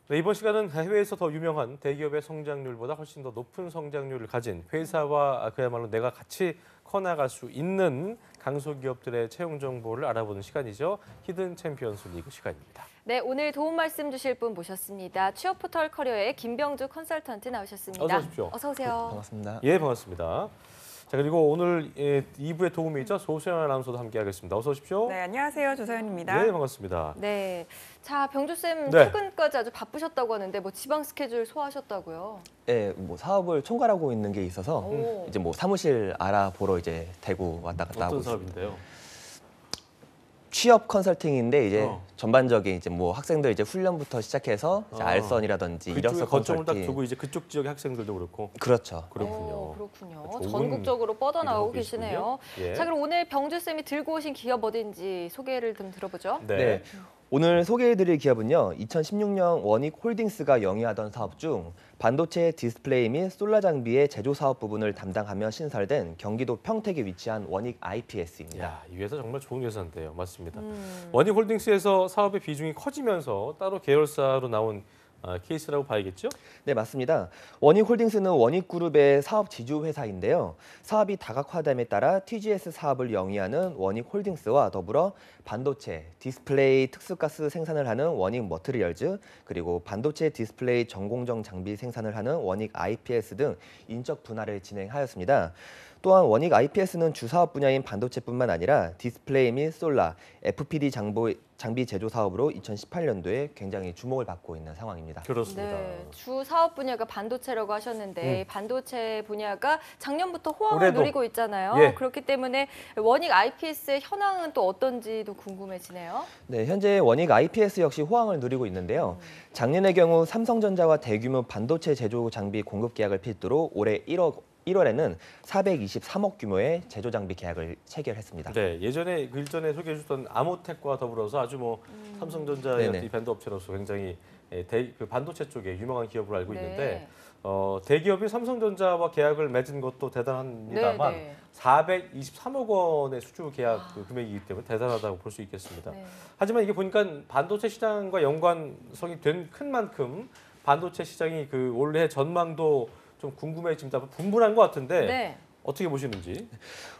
네, 이번 시간은 해외에서 더 유명한 대기업의 성장률보다 훨씬 더 높은 성장률을 가진 회사와 그야말로 내가 같이 커나갈 수 있는 강소기업들의 채용 정보를 알아보는 시간이죠. 히든 챔피언스 리그 시간입니다. 네, 오늘 도움 말씀 주실 분 모셨습니다. 취업 포털 커리어의 김병주 컨설턴트 나오셨습니다. 어서 오십시오. 어서 오세요. 반갑습니다. 예, 반갑습니다. 자, 그리고 오늘 2부의 도움이죠. 소수연 아나운서도 함께하겠습니다. 어서 오십시오. 네, 안녕하세요. 조서연입니다. 네, 반갑습니다. 네, 자 병주쌤 네. 최근까지 아주 바쁘셨다고 하는데 뭐 지방 스케줄 소화하셨다고요? 네, 뭐 사업을 총괄하고 있는 게 있어서 오. 이제 뭐 사무실 알아보러 이제 대구 왔다 갔다 하고 어떤 있습니다. 사업인데요? 취업 컨설팅인데 이제 어. 전반적인 이제 뭐 학생들 이제 훈련부터 시작해서 이제 알선이라든지 그쪽에 이력서 거점을 딱 컨설팅. 두고 이제 그쪽 지역의 학생들도 그렇고. 그렇죠. 그렇군요. 그렇군요. 좋은 전국적으로 뻗어나오고 일을 하고 계시네요. 계시군요. 예. 자, 그럼 오늘 병주쌤이 들고 오신 기업 어딘지 소개를 좀 들어보죠. 네. 오늘 소개해드릴 기업은요. 2016년 원익홀딩스가 영위하던 사업 중 반도체 디스플레이 및 솔라 장비의 제조 사업 부분을 담당하며 신설된 경기도 평택에 위치한 원익 IPS입니다. 야, 이 회사 정말 좋은 회사인데요. 맞습니다. 음. 원익홀딩스에서 사업의 비중이 커지면서 따로 계열사로 나온 케이스라고 봐야겠죠? 네, 맞습니다. 원익홀딩스는 원익그룹의 사업 지주 회사인데요. 사업이 다각화됨에 따라 TGS 사업을 영위하는 원익홀딩스와 더불어 반도체, 디스플레이 특수가스 생산을 하는 원익 머트리얼즈, 그리고 반도체 디스플레이 전공정 장비 생산을 하는 원익 IPS 등 인적 분할을 진행하였습니다. 또한 원익 IPS는 주사업 분야인 반도체뿐만 아니라 디스플레이 및 솔라, FPD 장비 제조 사업으로 2018년도에 굉장히 주목을 받고 있는 상황입니다. 그렇습니다. 네, 주 사업 분야가 반도체라고 하셨는데 반도체 분야가 작년부터 호황을 올해도. 누리고 있잖아요. 예. 그렇기 때문에 원익 IPS의 현황은 또 어떤지도 궁금해지네요. 네, 현재 원익 IPS 역시 호황을 누리고 있는데요. 작년의 경우 삼성전자와 대규모 반도체 제조 장비 공급 계약을 필두로 올해 1월에는 423억 규모의 제조 장비 계약을 체결했습니다. 네, 예전에 그 일전에 소개해 주셨던 아모텍과 더불어서 아주 뭐 삼성전자의 네네. 이 밴드 업체로서 굉장히 그 반도체 쪽에 유명한 기업으로 알고 네. 있는데 대기업이 삼성전자와 계약을 맺은 것도 대단합니다만 네, 네. 423억 원의 수주 계약 그 금액이기 때문에 대단하다고 볼 수 있겠습니다. 네. 하지만 이게 보니까 반도체 시장과 연관성이 된 큰 만큼 반도체 시장이 그 올해 전망도 좀 궁금해집니다. 분분한 것 같은데 네. 어떻게 보시는지?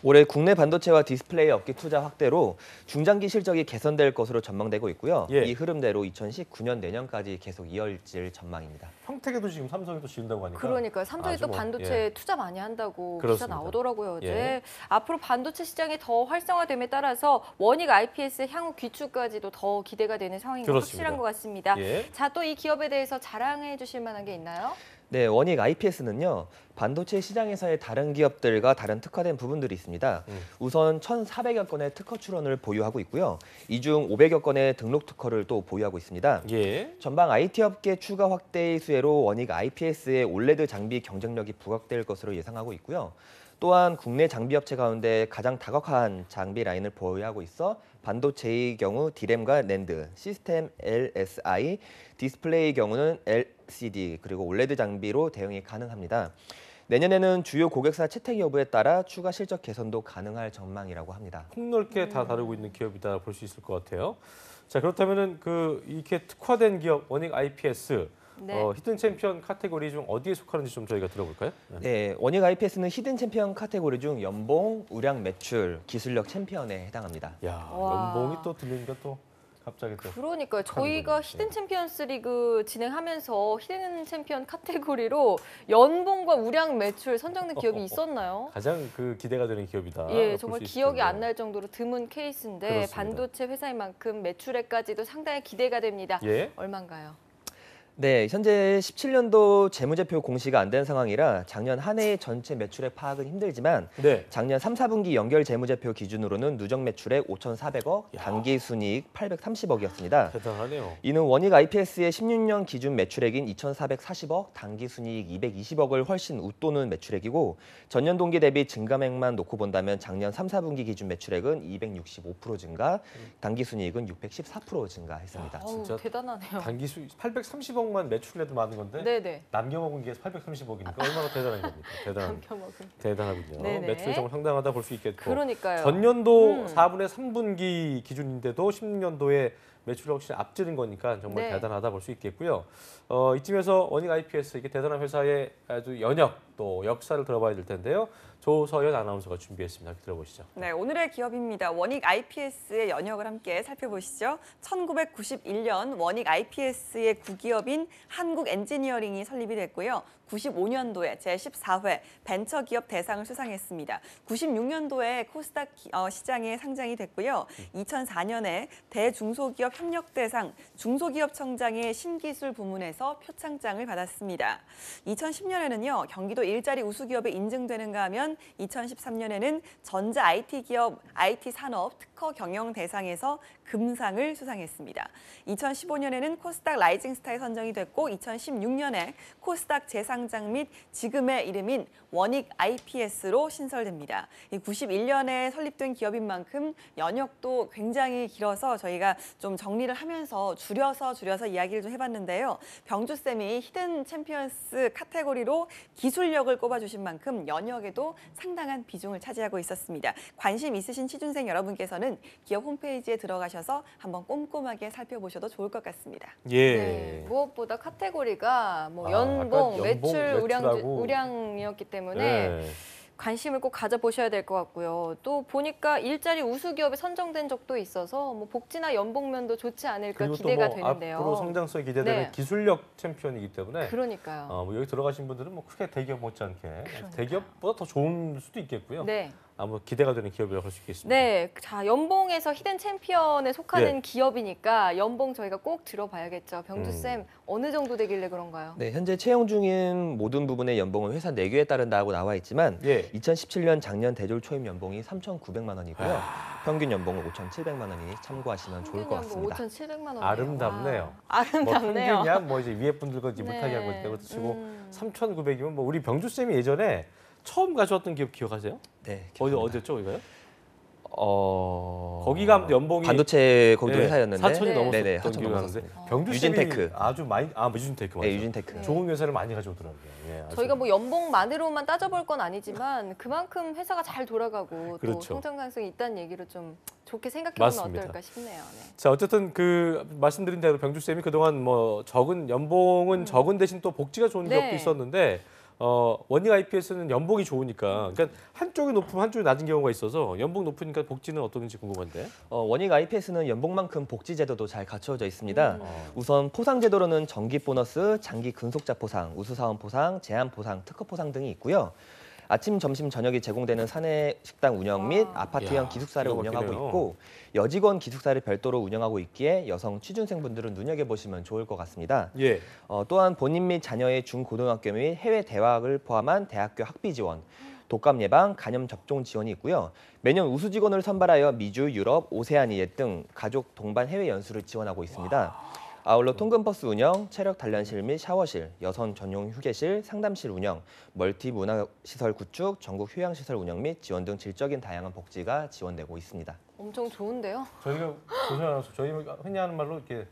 올해 국내 반도체와 디스플레이 업계 투자 확대로 중장기 실적이 개선될 것으로 전망되고 있고요. 예. 이 흐름대로 2019년 내년까지 계속 이어질 전망입니다. 평택에도 지금 삼성이 또 지은다고 하니까. 그러니까요. 삼성이 아주 또 뭐, 반도체 투자 많이 한다고 기사 그렇습니다. 나오더라고요. 어제. 예. 앞으로 반도체 시장이 더 활성화됨에 따라서 원익 IPS 향후 귀축까지도 더 기대가 되는 상황인 거 그렇습니다. 확실한 것 같습니다. 예. 자, 또 이 기업에 대해서 자랑해 주실 만한 게 있나요? 네, 원익 IPS는요. 반도체 시장에서의 다른 기업들과 다른 특화된 부분들이 있습니다. 우선 1,400여 건의 특허 출원을 보유하고 있고요. 이 중 500여 건의 등록 특허를 또 보유하고 있습니다. 예. 전방 IT 업계 추가 확대의 수혜로 원익 IPS의 올레드 장비 경쟁력이 부각될 것으로 예상하고 있고요. 또한 국내 장비 업체 가운데 가장 다각화한 장비 라인을 보유하고 있어 반도체의 경우 D램과 낸드, 시스템 LSI, 디스플레이의 경우는 LCD 그리고 올레드 장비로 대응이 가능합니다. 내년에는 주요 고객사 채택 여부에 따라 추가 실적 개선도 가능할 전망이라고 합니다. 폭넓게 다 다루고 있는 기업이다 볼 수 있을 것 같아요. 자, 그렇다면은 이렇게 특화된 기업 원익 IPS 네. 히든 챔피언 카테고리 중 어디에 속하는지 좀 저희가 들어볼까요? 네, 원익 IPS는 히든 챔피언 카테고리 중 연봉, 우량 매출, 기술력 챔피언에 해당합니다. 야, 와. 연봉이 또 들리니까 또 갑자기 또. 그러니까요. 저희가 거네요. 히든 챔피언스 리그 진행하면서 히든 챔피언 카테고리로 연봉과 우량 매출 선정된 기업이 있었나요? 가장 기대가 되는 기업이다. 예, 볼 정말 수 있을 기억이 텐데요. 안 날 정도로 드문 케이스인데 그렇습니다. 반도체 회사인 만큼 매출액까지도 상당히 기대가 됩니다. 예. 얼마인가요? 네, 현재 17년도 재무제표 공시가 안 된 상황이라 작년 한 해의 전체 매출액 파악은 힘들지만 네. 작년 3, 4분기 연결 재무제표 기준으로는 누적 매출액 5,400억, 야. 당기 순이익 830억이었습니다. 대단하네요. 이는 원익 IPS의 16년 기준 매출액인 2,440억, 당기 순이익 220억을 훨씬 웃도는 매출액이고 전년 동기 대비 증감액만 놓고 본다면 작년 3, 4분기 기준 매출액은 265% 증가, 당기 순이익은 614% 증가했습니다. 어우, 진짜 대단하네요. 단기 수 830억만 매출해도 많은 건데 네네. 남겨먹은 게 830억이니까 얼마나 대단한 겁니까? 남겨먹은. 대단하군요. 네네. 매출이 정말 상당하다 볼 수 있겠고. 그러니까요. 전년도 4분의 3분기 기준인데도 16년도에 매출을 훨씬 앞지른 거니까 정말 네. 대단하다 볼 수 있겠고요. 이쯤에서 원익 IPS 이게 대단한 회사의 아주 연역 또 역사를 들어봐야 될 텐데요. 조서연 아나운서가 준비했습니다. 들어보시죠. 네, 오늘의 기업입니다. 원익 IPS의 연역을 함께 살펴보시죠. 1991년 원익 IPS의 구기업인 한국엔지니어링이 설립이 됐고요. 95년도에 제14회 벤처기업 대상을 수상했습니다. 96년도에 코스닥 시장에 상장이 됐고요. 2004년에 대중소기업 협력대상 중소기업청장의 신기술 부문에서 표창장을 받았습니다. 2010년에는요. 경기도 일자리 우수기업에 인증되는가 하면 2013년에는 전자 IT 기업 IT 산업 특허 경영 대상에서 금상을 수상했습니다. 2015년에는 코스닥 라이징 스타에 선정이 됐고 2016년에 코스닥 재상장 및 지금의 이름인 원익 IPS로 신설됩니다. 91년에 설립된 기업인 만큼 연역도 굉장히 길어서 저희가 좀 정리를 하면서 줄여서 이야기를 좀 해봤는데요. 병주쌤이 히든 챔피언스 카테고리로 기술력을 꼽아주신 만큼 연역에도 상당한 비중을 차지하고 있었습니다. 관심 있으신 취준생 여러분께서는 기업 홈페이지에 들어가셔서 한번 꼼꼼하게 살펴보셔도 좋을 것 같습니다. 예. 네, 무엇보다 카테고리가 뭐 아, 연봉, 아까 매출, 연봉, 매출하고. 우량이었기 때문에 네. 관심을 꼭 가져보셔야 될 것 같고요. 또 보니까 일자리 우수기업에 선정된 적도 있어서 뭐 복지나 연봉면도 좋지 않을까 그리고 기대가 또 뭐 되는데요. 앞으로 성장성이 기대되는 네. 기술력 챔피언이기 때문에 그러니까요. 뭐 여기 들어가신 분들은 뭐 크게 대기업 못지않게 그러니까요. 대기업보다 더 좋은 수도 있겠고요. 네. 아무 기대가 되는 기업이라고 할 수 있겠습니다. 네, 자 연봉에서 히든 챔피언에 속하는 예. 기업이니까 연봉 저희가 꼭 들어봐야겠죠. 병주 쌤 어느 정도 되길래 그런가요? 네, 현재 채용 중인 모든 부분의 연봉은 회사 내규에 따른다고 나와 있지만 예. 2017년 작년 대졸 초임 연봉이 3,900만 원이고요. 아. 평균 연봉은 5,700만 원이니 참고하시면 좋을 것 같습니다. 5,700만 원. 아름답네요. 아름답네요. 뭐 평균이야 뭐 이제 위에 분들 거지 못하게 한 건데 그것도 치고 3,900이면 뭐 우리 병주 쌤이 예전에 처음 가져왔던 기업 기억하세요? 네, 어디였죠, 거기가요? 거기가 연봉이 반도체 거기도 네, 회사였는데 4천이 네. 넘었었던 네네, 4천 기억이 나는데 넘었습니다. 병주 유진테크. 쌤이 아주 많이 유진테크 맞아요. 네, 유진테크. 좋은 회사를 많이 가져오더라고요. 예, 아주. 저희가 뭐 연봉만으로만 따져볼 건 아니지만 그만큼 회사가 잘 돌아가고 그렇죠. 또 성장 가능성이 있다는 얘기를 좀 좋게 생각해보면 맞습니다. 어떨까 싶네요. 네. 자 어쨌든 그 말씀드린 대로 병주 쌤이 그동안 뭐 적은 연봉은 적은 대신 또 복지가 좋은 네. 기업도 있었는데 원익 IPS는 연봉이 좋으니까 그러니까 한쪽이 높으면 한쪽이 낮은 경우가 있어서 연봉 높으니까 복지는 어떤지 궁금한데. 원익 IPS는 연봉만큼 복지 제도도 잘 갖춰져 있습니다. 우선 포상 제도로는 정기 보너스, 장기 근속자 포상, 우수사원 포상, 제한 포상, 특허 포상 등이 있고요. 아침, 점심, 저녁이 제공되는 사내 식당 운영 및 아파트형 이야, 기숙사를 기가 운영하고 막히네요. 있고 여직원 기숙사를 별도로 운영하고 있기에 여성 취준생분들은 눈여겨보시면 좋을 것 같습니다. 예. 또한 본인 및 자녀의 중고등학교 및 해외 대학을 포함한 대학교 학비 지원, 독감 예방, 간염 접종 지원이 있고요. 매년 우수 직원을 선발하여 미주, 유럽, 오세아니아 등 가족 동반 해외 연수를 지원하고 있습니다. 아울러 통근버스 운영, 체력 단련실 및 샤워실, 여성 전용 휴게실, 상담실 운영, 멀티 문화시설 구축, 전국 휴양시설 운영 및 지원 등 질적인 다양한 복지가 지원되고 있습니다. 엄청 좋은데요? 저희가 조선아나운서 저희 흔히 하는 말로 이렇게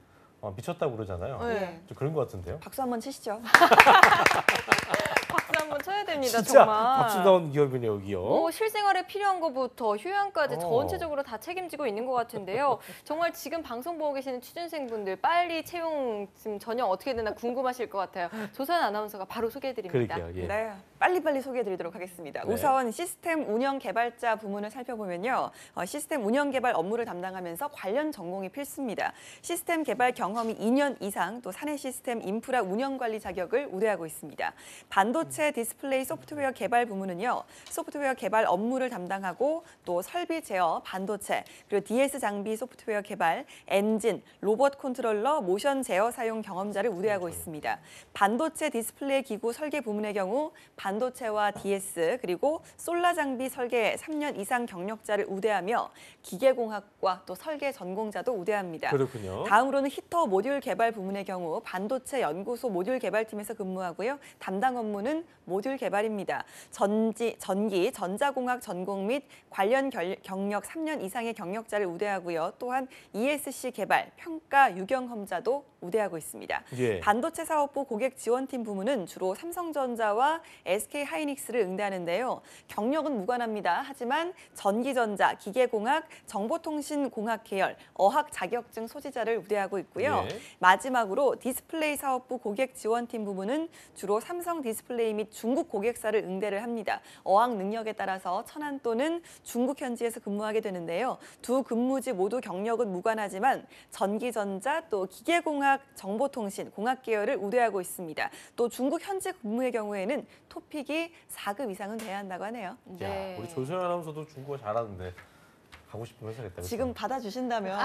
미쳤다고 그러잖아요. 네. 좀 그런 것 같은데요. 박수 한번 치시죠. 박수 한번 쳐야 됩니다. 진짜 정말. 박수다운 기업이네요, 여기요. 뭐 실생활에 필요한 것부터 휴양까지 어. 전체적으로 다 책임지고 있는 것 같은데요. 정말 지금 방송 보고 계시는 취준생분들 빨리 채용 지금 전형 어떻게 되나 궁금하실 것 같아요. 조선 아나운서가 바로 소개해드립니다. 그러게요. 예. 네, 빨리빨리 소개해드리도록 하겠습니다. 네. 우선 시스템 운영 개발자 부문을 살펴보면요. 시스템 운영 개발 업무를 담당하면서 관련 전공이 필수입니다. 시스템 개발 경험이 2년 이상, 또 사내 시스템 인프라 운영 관리 자격을 우대하고 있습니다. 반도체 디스플레이 소프트웨어 개발 부문은요. 소프트웨어 개발 업무를 담당하고 또 설비 제어, 반도체, 그리고 DS 장비 소프트웨어 개발, 엔진, 로봇 컨트롤러, 모션 제어 사용 경험자를 우대하고 있습니다. 반도체 디스플레이 기구 설계 부문의 경우 반도체와 DS 그리고 솔라 장비 설계 3년 이상 경력자를 우대하며 기계공학과 또 설계 전공자도 우대합니다. 그렇군요. 다음으로는 히터 파워 모듈 개발 부문의 경우 반도체 연구소 모듈 개발팀에서 근무하고요. 담당 업무는 모듈 개발입니다. 전기, 전자공학 전공 및 관련 경력 3년 이상의 경력자를 우대하고요. 또한 ESC 개발, 평가, 유경험자도 우대하고 있습니다. 예. 반도체 사업부 고객 지원팀 부문은 주로 삼성전자와 SK하이닉스를 응대하는데요. 경력은 무관합니다. 하지만 전기전자, 기계공학, 정보통신공학 계열, 어학 자격증 소지자를 우대하고 있고요. 예. 마지막으로 디스플레이 사업부 고객 지원팀 부문은 주로 삼성 디스플레이 및 중국 고객사를 응대를 합니다. 어학 능력에 따라서 천안 또는 중국 현지에서 근무하게 되는데요. 두 근무지 모두 경력은 무관하지만 전기전자 또 기계공학, 정보통신, 공학 계열을 우대하고 있습니다. 또 중국 현지 근무의 경우에는 토픽이 4급 이상은 돼야 한다고 하네요. 네. 야, 우리 조선 아나운서도 중국어 잘하는데 가고 싶은 회사겠다. 그렇죠? 지금 받아주신다면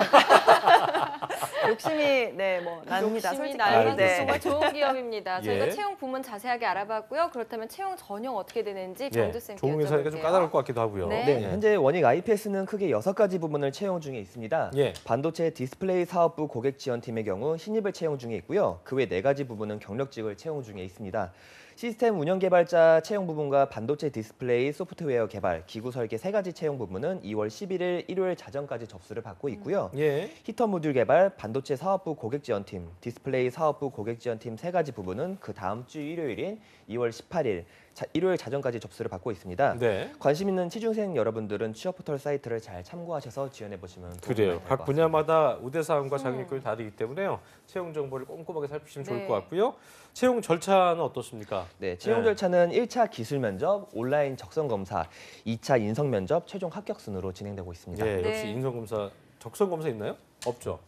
욕심이 납니다. 욕심이 솔직히. 날 만큼 네. 정말 좋은 기업입니다. 저희가 예. 채용 부문 자세하게 알아봤고요. 그렇다면 채용 전형 어떻게 되는지 병주쌤께 좋은 회사니까 좀 여쭤볼게요. 까다로울 것 같기도 하고요. 네. 네, 현재 원익 IPS는 크게 6가지 부문을 채용 중에 있습니다. 예. 반도체 디스플레이 사업부 고객 지원팀의 경우 신입을 채용 중에 있고요. 그 외 4가지 부문은 경력직을 채용 중에 있습니다. 시스템 운영 개발자 채용 부분과 반도체 디스플레이 소프트웨어 개발, 기구 설계 3가지 채용 부분은 2월 11일 일요일 자정까지 접수를 받고 있고요. 예. 히터 모듈 개발, 반도체 사업부 고객 지원팀, 디스플레이 사업부 고객 지원팀 3가지 부분은 그 다음 주 일요일인 2월 18일 일요일 자정까지 접수를 받고 있습니다. 네. 관심 있는 취준생 여러분들은 취업 포털 사이트를 잘 참고하셔서 지원해 보시면 도움이 그래요. 많이 될것 각 같습니다. 분야마다 우대 사항과 자격요건이 다르기 때문에요. 채용 정보를 꼼꼼하게 살피시면 좋을 네. 것 같고요. 채용 절차는 어떻습니까? 네, 채용 네. 절차는 1차 기술 면접, 온라인 적성 검사, 2차 인성 면접, 최종 합격 순으로 진행되고 있습니다. 예, 네. 역시 인성 검사, 적성 검사 있나요? 없죠.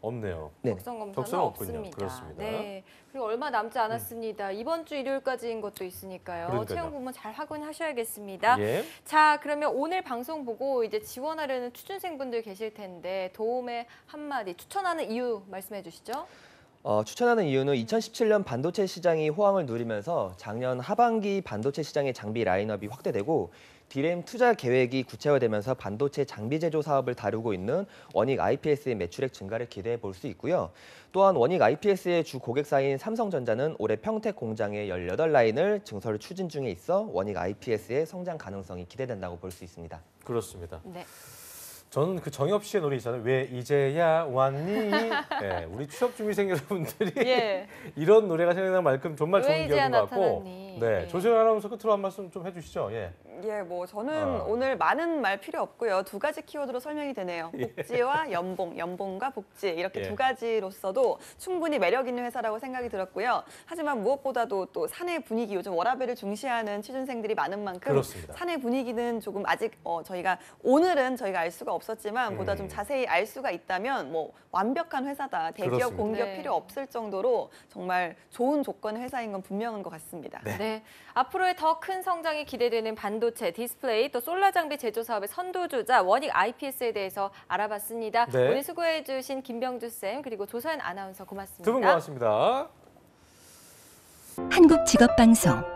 없네요. 네. 적성 검사는 적성은 없군요. 없습니다. 그렇습니다. 네. 그리고 얼마 남지 않았습니다. 이번 주 일요일까지인 것도 있으니까요. 그러니까요. 채용 부문 잘 확인하셔야겠습니다. 예. 자, 그러면 오늘 방송 보고 이제 지원하려는 취준생분들 계실 텐데 도움의 한마디, 추천하는 이유 말씀해 주시죠. 추천하는 이유는 2017년 반도체 시장이 호황을 누리면서 작년 하반기 반도체 시장의 장비 라인업이 확대되고 디램 투자 계획이 구체화되면서 반도체 장비 제조 사업을 다루고 있는 원익 IPS의 매출액 증가를 기대해 볼 수 있고요. 또한 원익 IPS의 주 고객사인 삼성전자는 올해 평택 공장의 18라인을 증설 추진 중에 있어 원익 IPS의 성장 가능성이 기대된다고 볼 수 있습니다. 그렇습니다. 네. 저는 그 정엽 씨의 노래 있잖아요. 왜 이제야 왔니? 네, 우리 취업 준비생 여러분들이 예. 이런 노래가 생각날 만큼 정말 왜 좋은 이제야 기업인 것 같고. 나타났니? 네, 네. 조세현 아나운서 끝으로 한 말씀 좀 해주시죠. 예. 예, 저는 오늘 많은 말 필요 없고요. 2가지 키워드로 설명이 되네요. 복지와 연봉, 연봉과 복지 이렇게 예. 2가지로서도 충분히 매력 있는 회사라고 생각이 들었고요. 하지만 무엇보다도 또 사내 분위기, 요즘 워라밸을 중시하는 취준생들이 많은 만큼 그렇습니다. 사내 분위기는 조금 아직 오늘은 저희가 알 수가 없었지만 보다 좀 음. 자세히 알 수가 있다면 완벽한 회사다. 대기업 그렇습니다. 공기업 네. 필요 없을 정도로 정말 좋은 조건의 회사인 건 분명한 것 같습니다. 네. 앞으로의 더 큰 성장이 기대되는 반도체, 디스플레이, 또 솔라 장비 제조 사업의 선두주자 원익 IPS에 대해서 알아봤습니다. 네. 오늘 수고해 주신 김병주 쌤 그리고 조서연 아나운서 고맙습니다. 두 분 고맙습니다. 한국직업방송